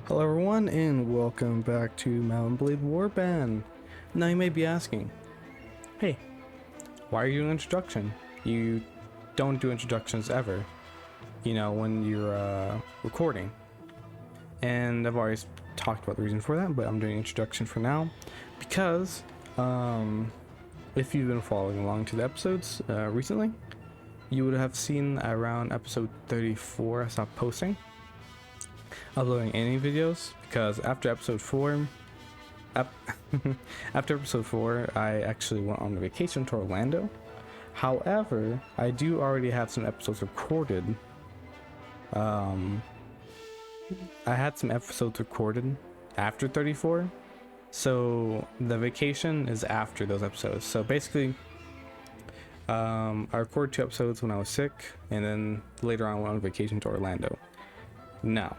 Hello everyone and welcome back to Blade Warband. Now you may be asking, hey, why are you doing an introduction? You don't do introductions ever, when you're recording. And I've always talked about the reason for that, but I'm doing an introduction for now because if you've been following along to the episodes recently, you would have seen around episode 34 I stopped uploading any videos because after episode 4 I actually went on a vacation to Orlando. However, I do already have some episodes recorded. I had some episodes recorded after 34, so the vacation is after those episodes. So basically I recorded 2 episodes when I was sick, and then later on I went on vacation to Orlando. Now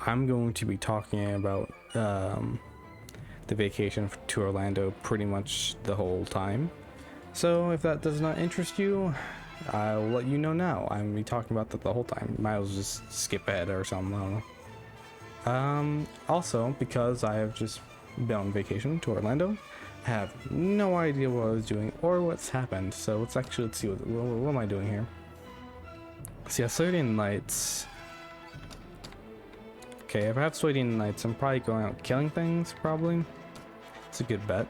I'm going to be talking about the vacation to Orlando pretty much the whole time. So if that does not interest you, I'll let you know now. I'm going to be talking about that the whole time. Might as well just skip ahead or something. I don't know. Also, because I have just been on vacation to Orlando, I have no idea what I was doing or what's happened. So let's see what am I doing here. See, Circadian Nights. Okay, if I have Circadian Nights, I'm probably going out killing things, probably. It's a good bet.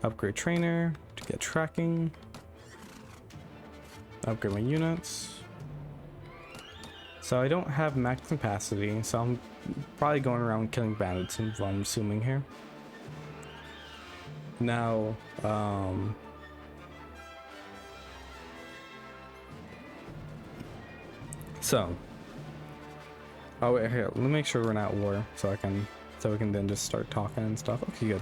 Upgrade trainer to get tracking. Upgrade my units. So I don't have max capacity, so I'm probably going around killing bandits, I'm assuming here. Now, oh wait, here, let me make sure we're not at war, so we can then just start talking and stuff. Okay, good.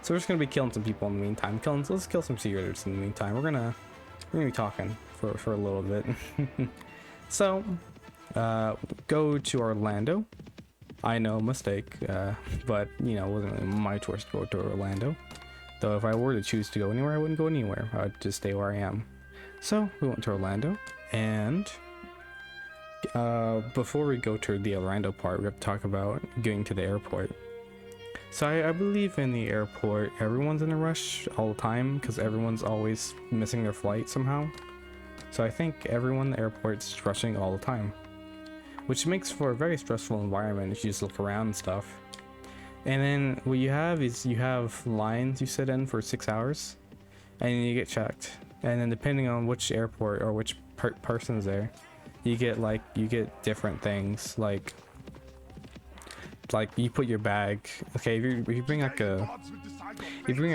So we're just gonna be killing some people in the meantime. Let's kill some secrets in the meantime. We're gonna be talking for a little bit. So, go to Orlando. I know, mistake, but it wasn't really my choice to go to Orlando. Though if I were to choose to go anywhere, I wouldn't go anywhere. I'd just stay where I am. So we went to Orlando, and before we go to the Orlando part, we have to talk about getting to the airport. So I believe in the airport, everyone's in a rush all the time because everyone's always missing their flight somehow. So I think everyone in the airport's rushing all the time, which makes for a very stressful environment if you just look around and stuff. And then what you have is you have lines you sit in for 6 hours, and you get checked. And then depending on which airport or which person's there, you get different things, like you put your bag. Okay, if you bring a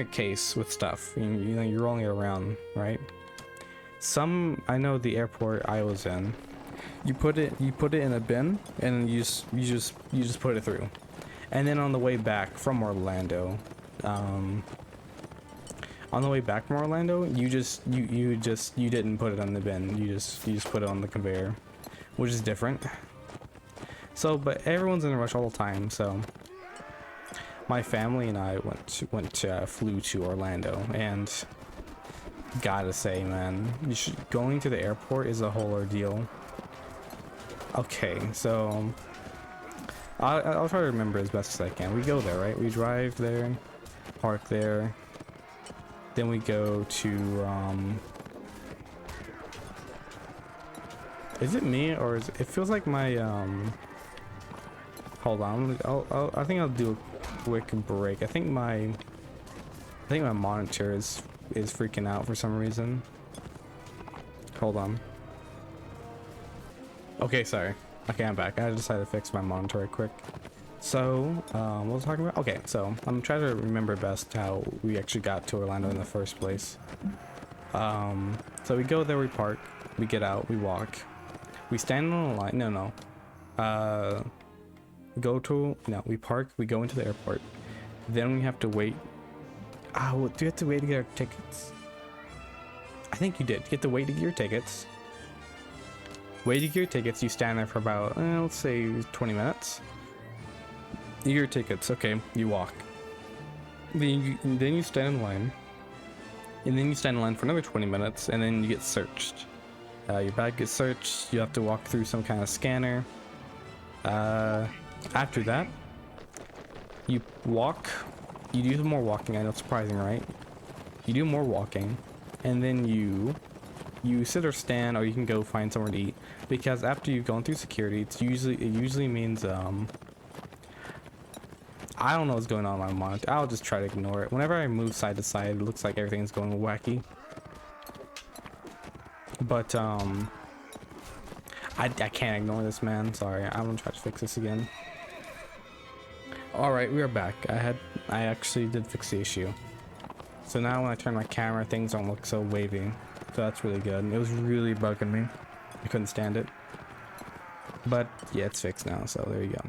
case with stuff, you're rolling it around, right? I know the airport I was in, you put it in a bin and you just put it through. And then on the way back from Orlando, you didn't put it on the bin. You just put it on the conveyor, which is different. So, but everyone's in a rush all the time. So, my family and I flew to Orlando, and gotta say, man, going to the airport is a whole ordeal. Okay, so I'll try to remember as best as I can. We go there, right? We drive there, park there, then we go to is it me or it feels like my hold on, I think I'll do a quick break. I think my monitor is freaking out for some reason. Hold on. Okay, sorry. Okay, I'm back. I decided to fix my monitor right quick. So, what was I talking about? Okay, so I'm trying to remember best how we actually got to Orlando in the first place. So we go there, we park, we get out, we walk, we stand on a line. We park, we go into the airport. Then we have to wait. Do you have to wait to get our tickets? I think you did. You have to wait to get your tickets. Wait to get your tickets, you stand there for about, let's say 20 minutes. You get your tickets, okay, you walk. Then you stand in line. And then you stand in line for another 20 minutes, and then you get searched. Your bag gets searched, you have to walk through some kind of scanner. After that, you walk. You do some more walking. I know it's surprising, right? You do more walking, and then you sit or stand, or you can go find somewhere to eat. Because after you've gone through security, it usually means I don't know what's going on in my mind. I'll just try to ignore it. Whenever I move side to side, it looks like everything's going wacky. But I can't ignore this, man. Sorry, I'm gonna try to fix this again. All right, we are back. I actually did fix the issue. So now when I turn my camera, things don't look so wavy. So that's really good. It was really bugging me. I couldn't stand it. But yeah, it's fixed now. So there you go.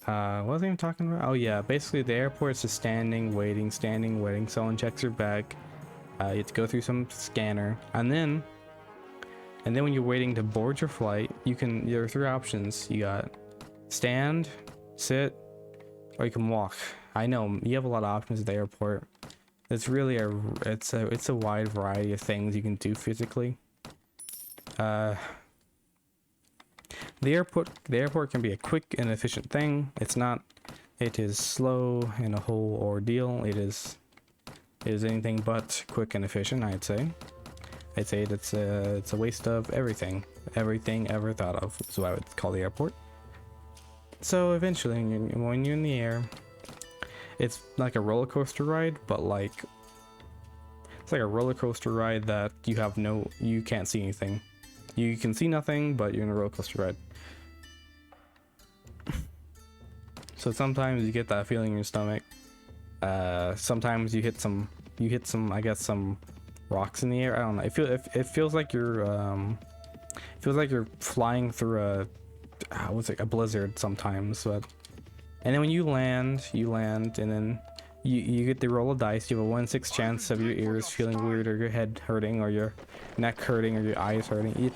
What was I even talking about? Oh yeah, basically the airport is just standing, waiting. Someone checks your bag. You have to go through some scanner, and then when you're waiting to board your flight, there are 3 options. You got stand, sit, or you can walk. I know you have a lot of options at the airport. It's really it's a wide variety of things you can do physically. The airport can be a quick and efficient thing. It is slow and a whole ordeal. It is anything but quick and efficient, I'd say it's a waste of everything ever thought of, is what I would call the airport. So eventually when you're in the air, it's like a roller coaster ride, but it's like a roller coaster ride that you can't see anything. You can see nothing, but you're in a roller coaster ride. So sometimes you get that feeling in your stomach. Sometimes you hit some I guess some rocks in the air. I don't know. It feels like you're flying through a blizzard sometimes. But and then when you land, and then you get the roll of dice. You have a 1/6 chance of your ears feeling weird, or your head hurting, or your neck hurting, or your eyes hurting.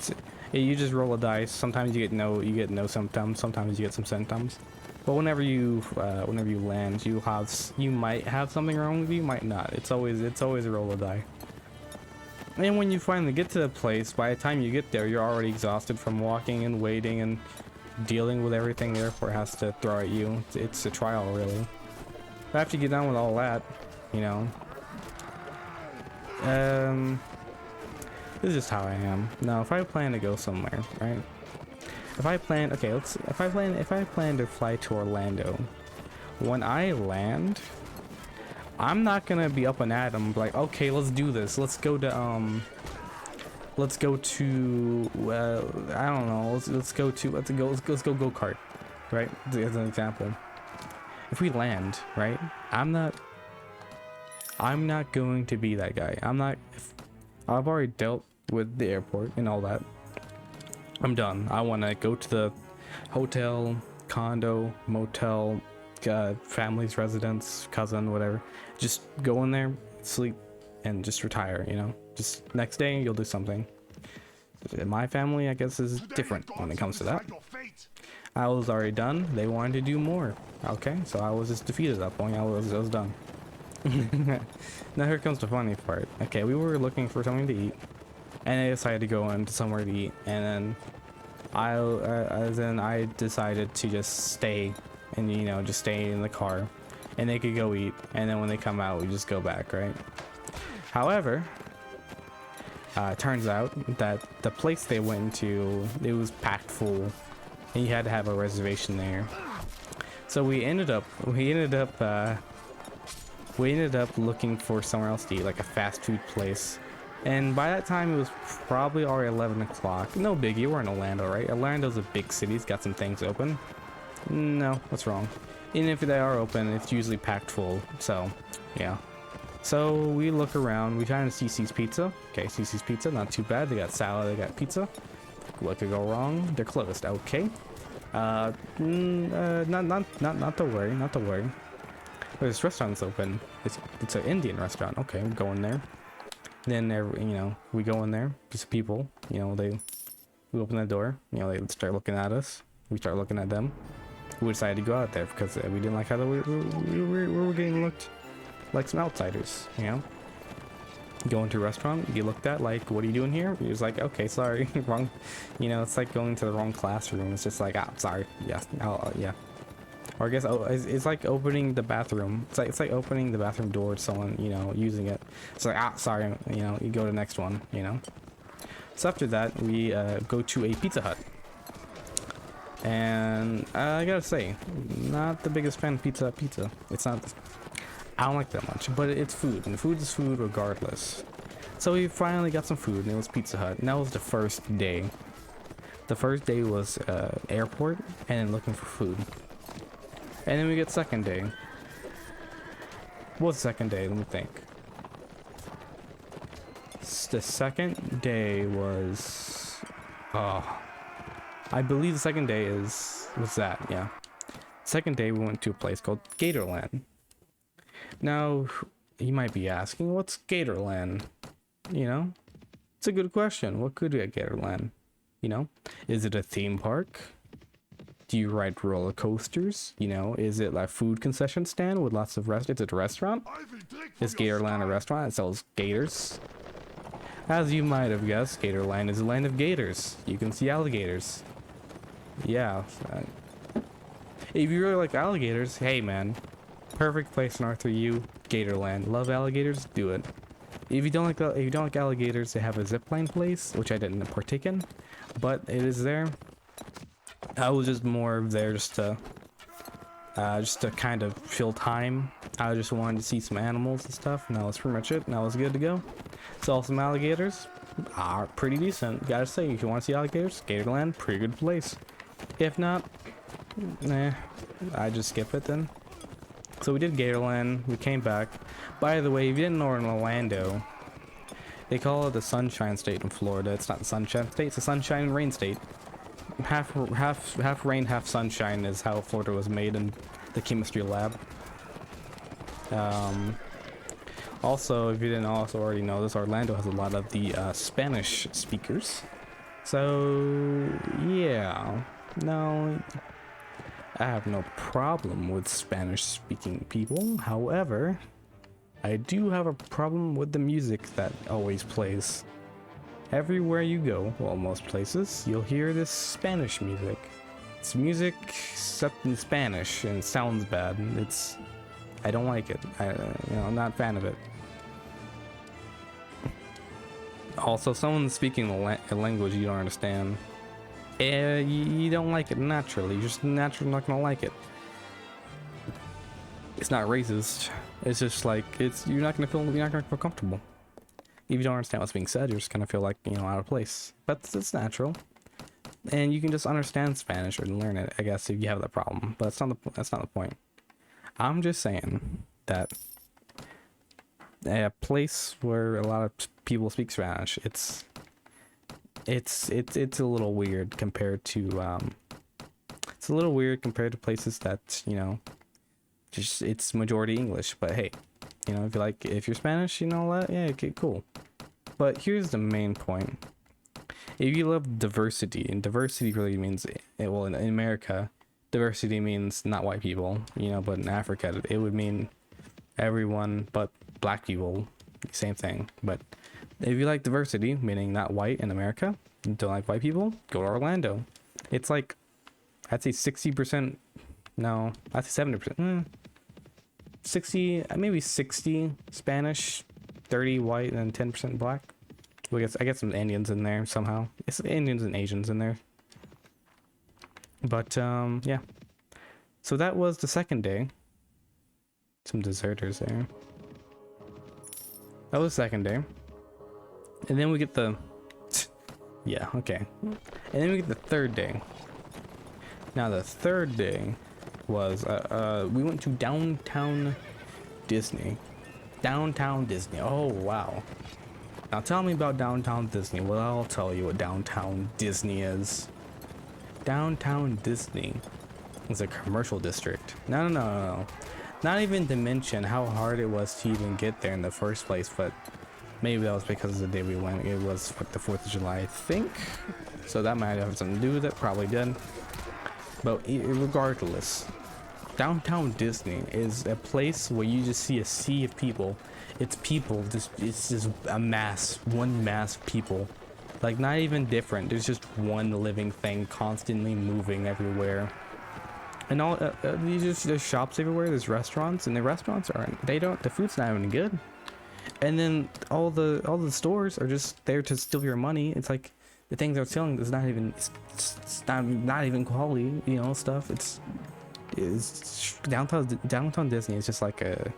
You just roll a dice. Sometimes you get no symptoms. Sometimes you get some symptoms. But whenever you land, you might have something wrong with you, might not. It's always a roll of die. And when you finally get to the place, by the time you get there, you're already exhausted from walking and waiting and dealing with everything the airport has to throw at you. It's a trial, really. But after you get done with all that, this is just how I am. Now, if I plan to go somewhere, right? If I plan to fly to Orlando, when I land, I'm not gonna be up and at 'em like, okay, let's do this. Let's go to I don't know. Let's go go kart, right? As an example. If we land, right? I'm not going to be that guy. I've already dealt with the airport and all that. I'm done. I want to go to the hotel, condo, motel, family's residence, cousin, whatever. Just go in there, sleep, and just retire, Just next day, you'll do something. My family, I guess, is different when it comes to that. I was already done. They wanted to do more. Okay, so I was just defeated at that point. I was done. Now here comes the funny part. Okay, we were looking for something to eat, and I decided to go into somewhere to eat, and then I decided to just stay, and just stay in the car, and they could go eat, and then when they come out, we just go back, right? However, turns out that the place they went into, it was packed full, and you had to have a reservation there. So we ended up looking for somewhere else to eat, like a fast food place. And by that time, it was probably already 11 o'clock. No biggie, we're in Orlando, right? Orlando's a big city, it's got some things open. No, what's wrong? And if they are open, it's usually packed full, so, yeah. So we look around, we find CC's Pizza. Okay, CC's Pizza, not too bad. They got salad, they got pizza. What could go wrong? They're closed, okay. Not to worry, not to worry. This restaurant's open. It's an Indian restaurant. Okay, we go in there. Then we go in there. Just people. We open the door. They start looking at us. We start looking at them. We decided to go out there because we didn't like how we were getting looked like some outsiders. go into a restaurant, you get looked at like, what are you doing here? He was like, okay, sorry, wrong. You know, it's like going to the wrong classroom. It's just like, ah, sorry, yeah, yeah. Or I guess, oh, it's like opening the bathroom. It's like opening the bathroom door to someone, you know, using it. It's like, ah, sorry, you know, you go to the next one, you know. So after that, we go to a Pizza Hut. And I gotta say, not the biggest fan of pizza. It's not, I don't like that much, but it's food, and food is food regardless. So we finally got some food, and it was Pizza Hut, and that was the first day. The first day was airport, and then looking for food. And then we get second day. What's the second day? Let me think. The second day was, I believe the second day was that, yeah. Second day we went to a place called Gatorland. Now, you might be asking, what's Gatorland? You know, it's a good question. What could be at Gatorland? You know, is it a theme park? Do you ride roller coasters? You know, is it like a food concession stand with lots of restaurants? Is it a restaurant? Is Gatorland a restaurant that sells gators? As you might have guessed, Gatorland is a land of gators. You can see alligators. Yeah. If you really like alligators, hey man, perfect place in R3U, Gatorland. Love alligators? Do it. If you don't like alligators, they have a zipline place, which I didn't partake in, but it is there. I was just more there just to kind of fill time. I just wanted to see some animals and stuff, and that was pretty much it, and I was good to go. Saw some alligators, are pretty decent. Gotta say, if you want to see alligators, Gatorland, pretty good place. If not, nah, I just skip it then. So we did Gatorland, we came back. By the way, if you didn't know, in Orlando, they call it the Sunshine State in Florida. It's not the Sunshine State, it's the Sunshine and Rain State. Half rain, half sunshine is how Florida was made in the chemistry lab. Also, if you didn't also already know this, Orlando has a lot of the Spanish speakers. So yeah, no, I have no problem with Spanish speaking people. However, I do have a problem with the music that always plays. Everywhere you go, well, most places, you'll hear this Spanish music. It's music except in Spanish, and it sounds bad. I don't like it. I'm not a fan of it. Also, someone speaking a language you don't understand, you don't like it naturally. You're just naturally not gonna like it. It's not racist. It's just like you're not gonna feel comfortable. If you don't understand what's being said, you're just gonna feel like, out of place. But it's natural, and you can just understand Spanish or learn it, I guess, if you have that problem. But that's not the point. I'm just saying that a place where a lot of people speak Spanish, it's a little weird compared to places that, just it's majority English. But hey, if you're Spanish, yeah, okay, cool. But here's the main point. If you love diversity, and diversity really means, well, in America, diversity means not white people, but in Africa, it would mean everyone but black people, same thing. But if you like diversity, meaning not white in America, and don't like white people, go to Orlando. It's like, I'd say 60%, no, I'd say 70%, 60, maybe 60 Spanish, 30 white, and 10% black. I guess some Indians in there somehow. It's Indians and Asians in there. But yeah. So that was the second day. Some deserters there. That was the second day. And then we get the yeah, okay. And then we get the third day. Now the third day was we went to downtown Disney. Downtown Disney. Oh wow. Now tell me about downtown Disney. Well, I'll tell you what downtown Disney is. Downtown Disney is a commercial district. No. Not even to mention how hard it was to even get there in the first place, but maybe that was because of the day we went. It was like the 4th of July, I think. So that might have something to do with it, probably did. But regardless, downtown Disney is a place where you just see a sea of people. It's people, it's just a mass, one mass of people. Like, not even different, there's just one living thing constantly moving everywhere. And all there's shops everywhere, there's restaurants, and the restaurants aren't, the food's not even good. And then all the stores are just there to steal your money. It's like the things they're selling is not even, it's not even quality, you know, stuff. It's downtown Disney is just like a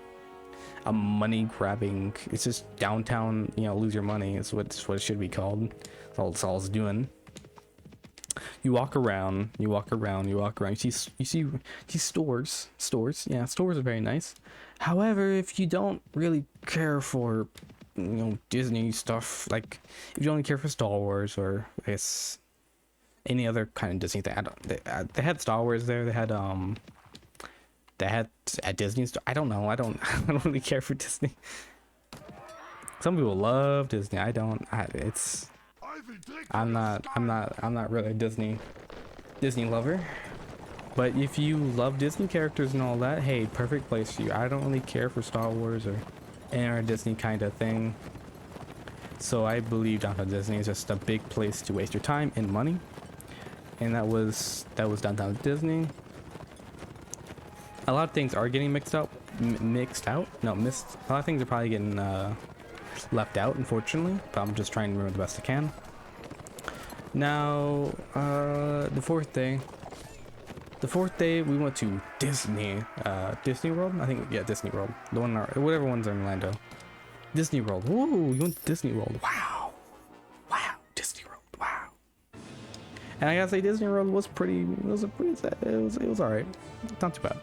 money grabbing, it's just downtown, you know, lose your money is what it should be called. That's all it's doing. You walk around, you see stores. Yeah, stores are very nice. However, if you don't really care for, you know, Disney stuff, like if you only care for Star Wars or I guess any other kind of Disney thing, they had Star Wars there. They had at Disney store. I don't know. I don't really care for Disney. Some people love Disney. I don't. I'm not really a Disney lover. But if you love Disney characters and all that, hey, perfect place for you. I don't really care for Star Wars or any other Disney kind of thing. So I believe downtown Disney is just a big place to waste your time and money. And that was downtown Disney. A lot of things are getting mixed out. A lot of things are probably getting left out, unfortunately. But I'm just trying to remember the best I can. Now, the fourth day we went to Disney World. I think, yeah, Disney World. The one, whatever one's in Orlando. Disney World. Woo! You went to Disney World. Wow, Disney World. Wow. And I gotta say, Disney World was pretty. It was alright. Not too bad.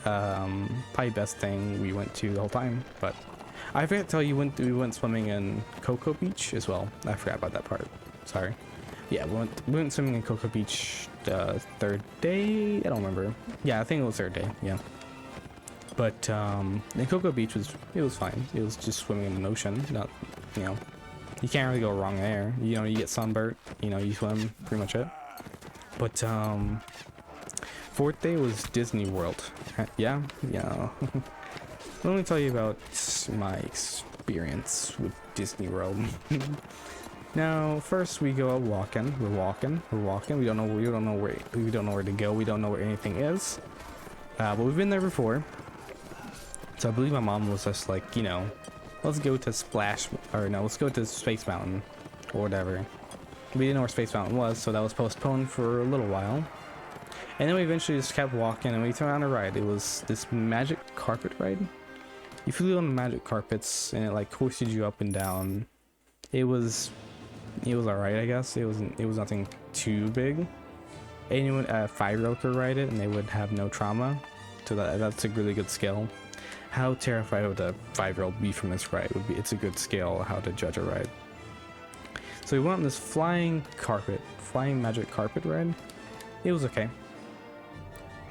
Probably best thing we went to the whole time. But I forgot to tell you, we went swimming in Cocoa Beach as well. I forgot about that part. Sorry. Yeah, we went swimming in Cocoa Beach the third day. I don't remember. Yeah, I think it was third day. Yeah. But in Cocoa Beach was fine. It was just swimming in an ocean. Not, you know, you can't really go wrong there. You know, you get sunburnt. You know, you swim. Pretty much it. But fourth day was Disney World. Yeah. Let me tell you about my experience with Disney World. Now, first we go out walking. We're walking. We don't know where to go. We don't know where anything is. But we've been there before. So I believe my mom was just like, you know, let's go to let's go to Space Mountain or whatever. We didn't know where Space Mountain was, so that was postponed for a little while. And then we eventually just kept walking and we turned on a ride. It was this magic carpet ride. You flew on the magic carpets and it like hoisted you up and down. It was alright, I guess. It was nothing too big. Anyone, a 5-year-old could ride it and they would have no trauma. So that's a really good skill. How terrified would a 5-year-old be from this ride? It's a good scale how to judge a ride. So we went on this flying magic carpet ride. It was okay.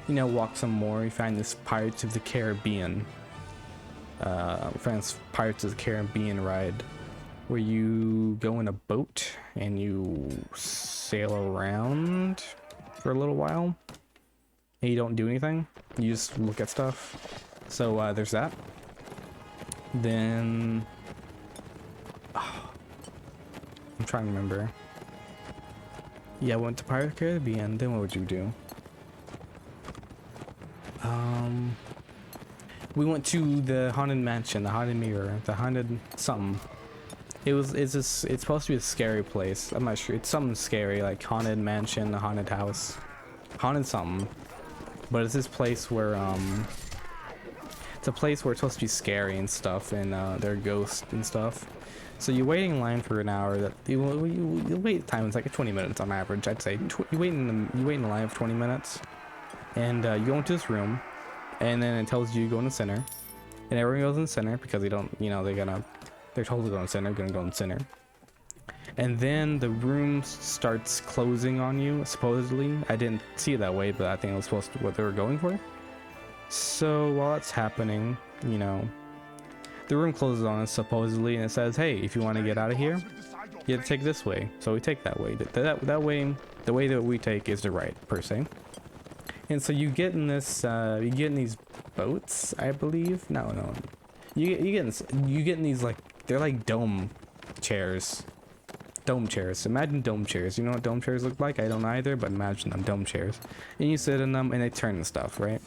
You know, walk some more. You find this Pirates of the Caribbean. Pirates of the Caribbean ride, where you go in a boat and you sail around for a little while. And you don't do anything. You just look at stuff. So there's that. Then I'm trying to remember. Yeah, I went to Pirates of the Caribbean. Then what would you do? We went to the Haunted Mansion, the Haunted Mirror, the Haunted something. It's supposed to be a scary place. I'm not sure. It's something scary, like Haunted Mansion, a haunted house, haunted something. But it's this place where it's a place where it's supposed to be scary and stuff, and there are ghosts and stuff. So you wait in line for an hour. That you wait time is like 20 minutes on average, I'd say. You wait in the line for 20 minutes, and you go into this room, and then it tells you to go in the center, and everyone goes in the center because they don't, you know, they're told to go in the center, gonna go in the center. And then the room starts closing on you, supposedly. I didn't see it that way, but I think it was supposed to what they were going for. So while that's happening, you know, the room closes on us supposedly, and it says, hey, if you want to get out of here, you have to take this way. So we take that way. That way, the way that we take is the right, per se. And so you get in this, you get in these boats, I believe. No, no, you get in these like they're like dome chairs. Dome chairs. Imagine dome chairs. You know what dome chairs look like? I don't either, but imagine them, dome chairs. And you sit in them and they turn and stuff, right?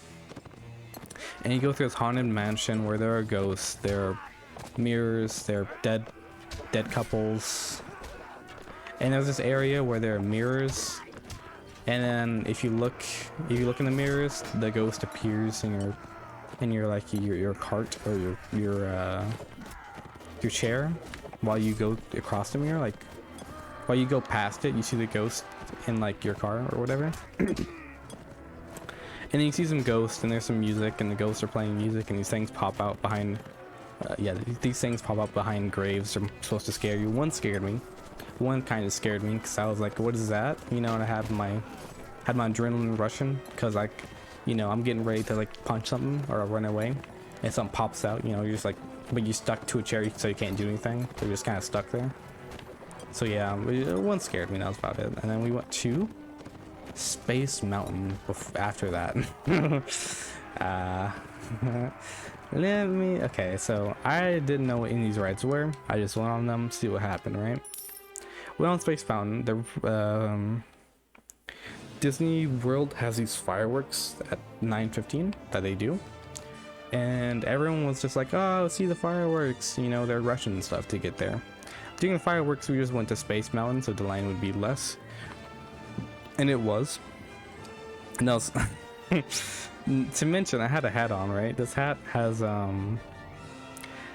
And you go through this haunted mansion where there are ghosts, there are mirrors, there are dead couples. And there's this area where there are mirrors. And then if you look in the mirrors, the ghost appears in your cart or your chair while you go across the mirror, like while you go past it, you see the ghost in like your car or whatever. And then you see some ghosts and there's some music and the ghosts are playing music and these things pop out behind these things pop up behind graves. They're supposed to scare you. One scared me. One kind of scared me because I was like, what is that? You know, and I had my adrenaline rushing because like, you know, I'm getting ready to like punch something or run away and something pops out, you know, you're just like, but you're stuck to a chair so you can't do anything. So you're just kind of stuck there. So yeah, one scared me, that was about it. And then we went to Space Mountain after that. Okay, so I didn't know what any of these rides were. I just went on them, see what happened, right? Went on Space Mountain. The Disney World has these fireworks at 9:15 that they do. And everyone was just like, oh, see the fireworks, you know, they're rushing and stuff to get there. During the fireworks, we just went to Space Mountain so the line would be less. And it was. And that was to mention, I had a hat on, right? This hat has,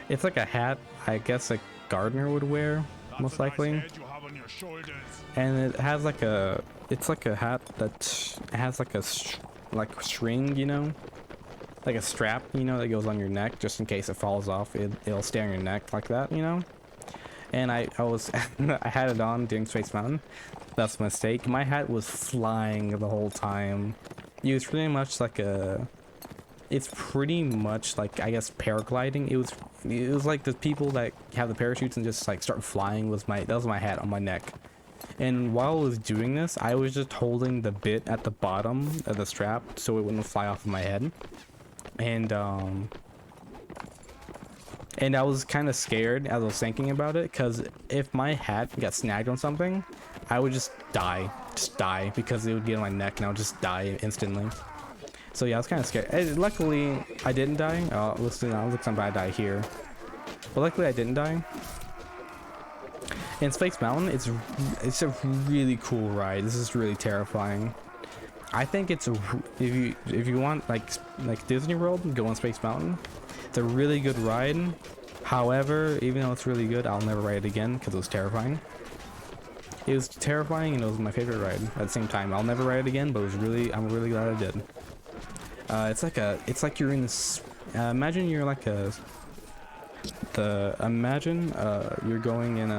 it's like a hat I guess a gardener would wear, most likely. And it has like it's like a hat that has like a string, you know? Like a strap, you know, that goes on your neck just in case it falls off. It'll stay on your neck like that, you know. And I was I had it on during Space Mountain. That's a mistake. My hat was flying the whole time. It was pretty much like it's pretty much like, I guess, paragliding. It was like the people that have the parachutes and just like start flying. That was my hat on my neck. And while I was doing this, I was just holding the bit at the bottom of the strap so it wouldn't fly off of my head. And I was kind of scared as I was thinking about it, because if my hat got snagged on something, I would just die because it would get on my neck and I would just die instantly. So yeah, I was kind of scared. Luckily, I didn't die. Listen, I look somebody die here, but luckily I didn't die. In Space Mountain, it's a really cool ride. This is really terrifying. I think it's if you want like Disney World, go on Space Mountain. It's a really good ride. However, even though it's really good, I'll never ride it again because it was terrifying. It was terrifying and it was my favorite ride at the same time. I'll never ride it again, but I'm really glad I did. It's like you're in this. Imagine you're like you're going in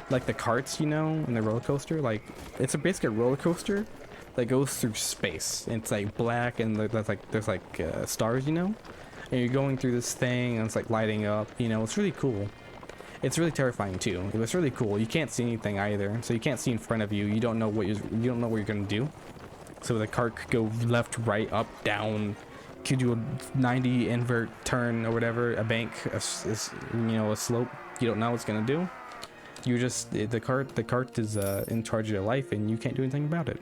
like the carts, you know, in the roller coaster. Like it's basically a roller coaster that goes through space. It's like black and there's like stars, you know, and you're going through this thing and it's like lighting up. You know, it's really cool. It's really terrifying too. It was really cool. You can't see anything either, so you can't see in front of you. You don't know what you're gonna do. So the cart could go left, right, up, down. Could do a 90 invert turn or whatever, a bank, a slope. You don't know what it's gonna do. You just the cart is in charge of your life and you can't do anything about it.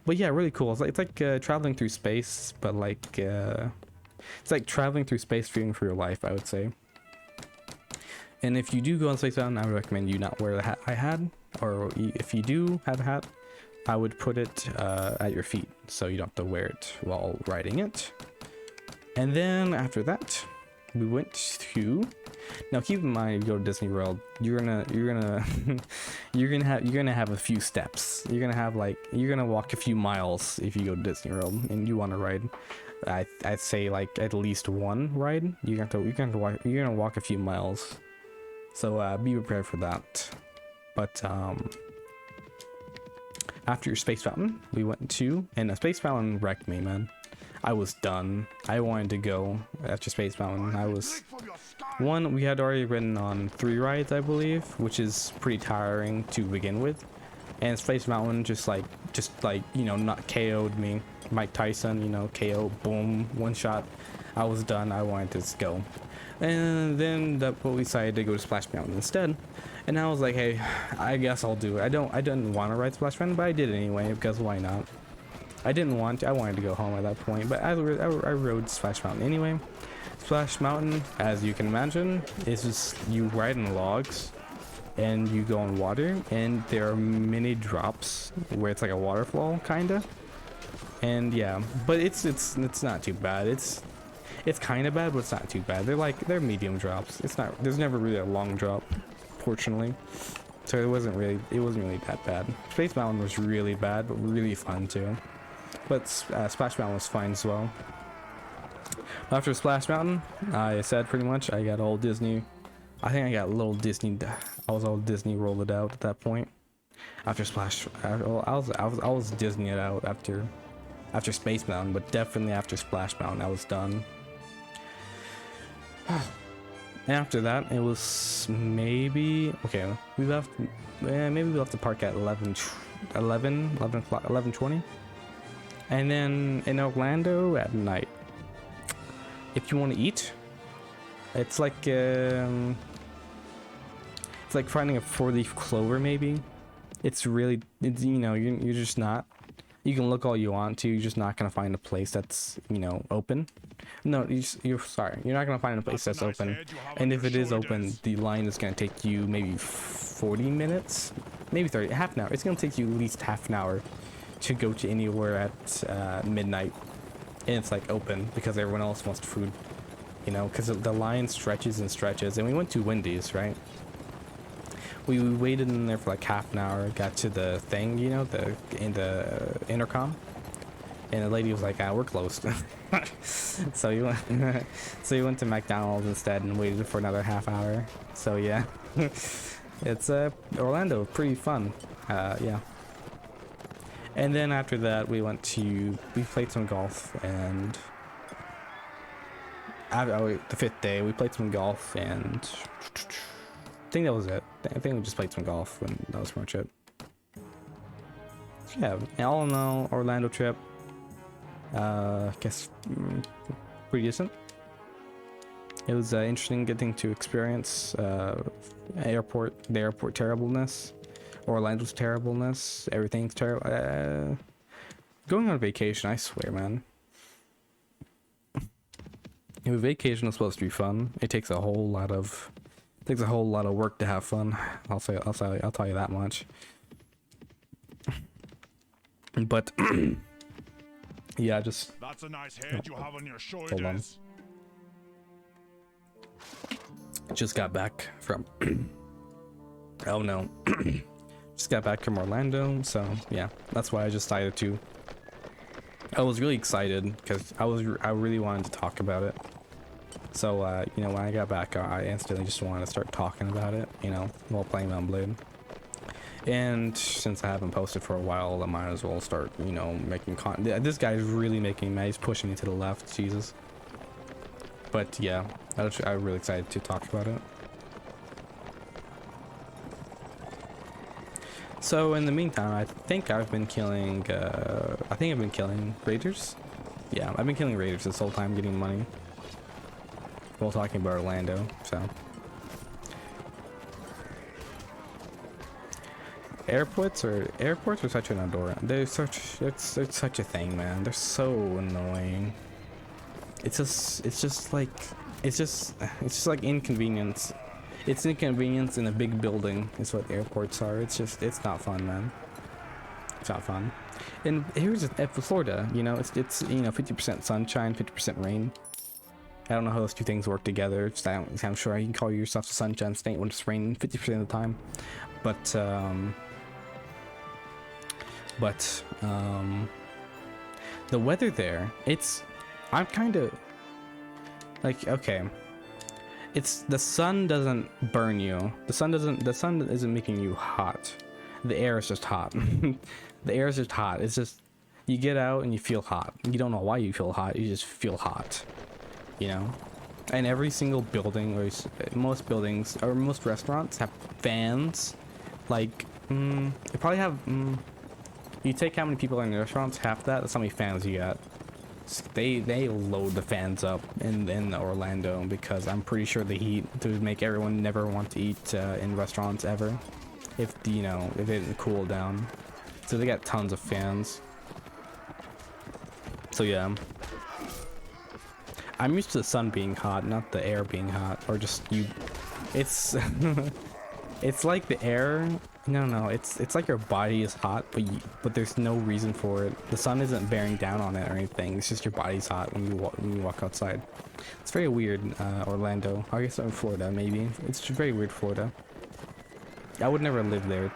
But yeah, really cool. It's like traveling through space, but like it's like traveling through space feeling for your life, I would say. And if you do go on Space Mountain, I would recommend you not wear the hat I had, or if you do have a hat, I would put it at your feet so you don't have to wear it while riding it. And then after that, we went to. Now keep in mind, if you go to Disney World, you're gonna have a few steps. You're gonna walk a few miles if you go to Disney World and you want to ride. I'd say like at least one ride. You're gonna walk a few miles. So be prepared for that. But after your Space Mountain, we went to, and Space Mountain wrecked me, man. I was done. I wanted to go after Space Mountain. We had already ridden on 3 rides, I believe, which is pretty tiring to begin with. And Space Mountain just like you know, not KO'd me. Mike Tyson, you know, KO, boom, one shot. I was done. I wanted to just go. And then we decided to go to Splash Mountain instead. And I was like, hey, I guess I'll do it. I didn't want to ride Splash Mountain, but I did it anyway, because why not? I didn't want to. I wanted to go home at that point, but I rode Splash Mountain anyway. Splash Mountain, as you can imagine, is just you ride in logs and you go in water, and there are many drops where it's like a waterfall kinda. And yeah, but it's not too bad. It's kind of bad, but it's not too bad. They're medium drops. There's never really a long drop, fortunately. So it wasn't really that bad. Space Mountain was really bad, but really fun too. But Splash Mountain was fine as well. After Splash Mountain, I said pretty much I got all Disney. I think I got little Disney. I was all Disney rolled out at that point. After Splash, I was Disney it out after Space Mountain, but definitely after Splash Mountain, I was done. And after that, it was maybe okay. We left. Maybe we left the park at 11:20, and then in Orlando at night. If you want to eat, it's like finding a 4-leaf clover. Maybe it's you know, you're just not. You can look all you want to. You're just not gonna find a place that's, you know, open. No, you're sorry. You're not gonna find a place that's open. And if it is open, the line is gonna take you maybe 40 minutes, maybe 30, half an hour. It's gonna take you at least half an hour to go to anywhere at midnight. And it's like open because everyone else wants food, you know, because the line stretches and stretches. And we went to Wendy's, right? We waited in there for like half an hour, got to the thing, you know, the intercom, and the lady was like, we're closed. So we went to McDonald's instead and waited for another half hour. So yeah, it's Orlando, pretty fun. Yeah. And then after that, we played some golf, and the 5th day we played some golf, and I think that was it. I think we just played some golf, and that was pretty much it. So yeah, all in all, Orlando trip, I guess pretty decent. It was interesting getting to experience the airport terribleness, Orlando's terribleness. Everything's terrible. Going on vacation, I swear, man. If a vacation is supposed to be fun, it takes a whole lot of work to have fun. I'll tell you that much. But yeah, just that's a nice head you have on your shoulders. Hold on. Just got back from oh no. Just got back from Orlando, so yeah, that's why I just decided to. I was really excited because I really wanted to talk about it. So you know, when I got back, I instantly just wanted to start talking about it, you know, while playing on Blade. And since I haven't posted for a while, I might as well start, you know, making content. This guy's really making me. He's pushing me to the left, Jesus. But yeah, I'm really excited to talk about it. So in the meantime, I think I've been killing raiders. Yeah, I've been killing raiders this whole time, getting money while talking about Orlando. So airports are such an adorable. It's such a thing, man. They're so annoying. It's just like inconvenience. It's inconvenience in a big building is what airports are. It's not fun, man. It's not fun. And here's at Florida, you know, it's you know, 50% sunshine, 50% rain. I don't know how those two things work together. I'm sure you can call yourself a sunshine state when it's raining 50% of the time. But the weather there, I'm kind of like, okay. It's the sun doesn't burn you. The sun isn't making you hot. The air is just hot. The air is just hot. It's just, you get out and you feel hot. You don't know why you feel hot. You just feel hot, you know? And every single building, or most buildings or most restaurants have fans Like, you probably have, you take how many people are in the restaurants, half that, that's how many fans you got. They load the fans up in Orlando because I'm pretty sure the heat would make everyone never want to eat in restaurants ever. If, you know, if it didn't cool down. So they got tons of fans. So yeah. I'm used to the sun being hot, not the air being hot. Or just you... It's... it's like the air... No, it's like your body is hot, but there's no reason for it. The sun isn't bearing down on it or anything. It's just your body's hot when you walk outside. It's very weird, Orlando. I guess in Florida, maybe. It's very weird, Florida. I would never live there.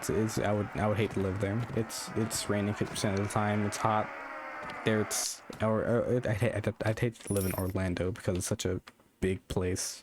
I would hate to live there. It's raining 50% of the time. It's hot. There, I'd hate to live in Orlando because it's such a big place.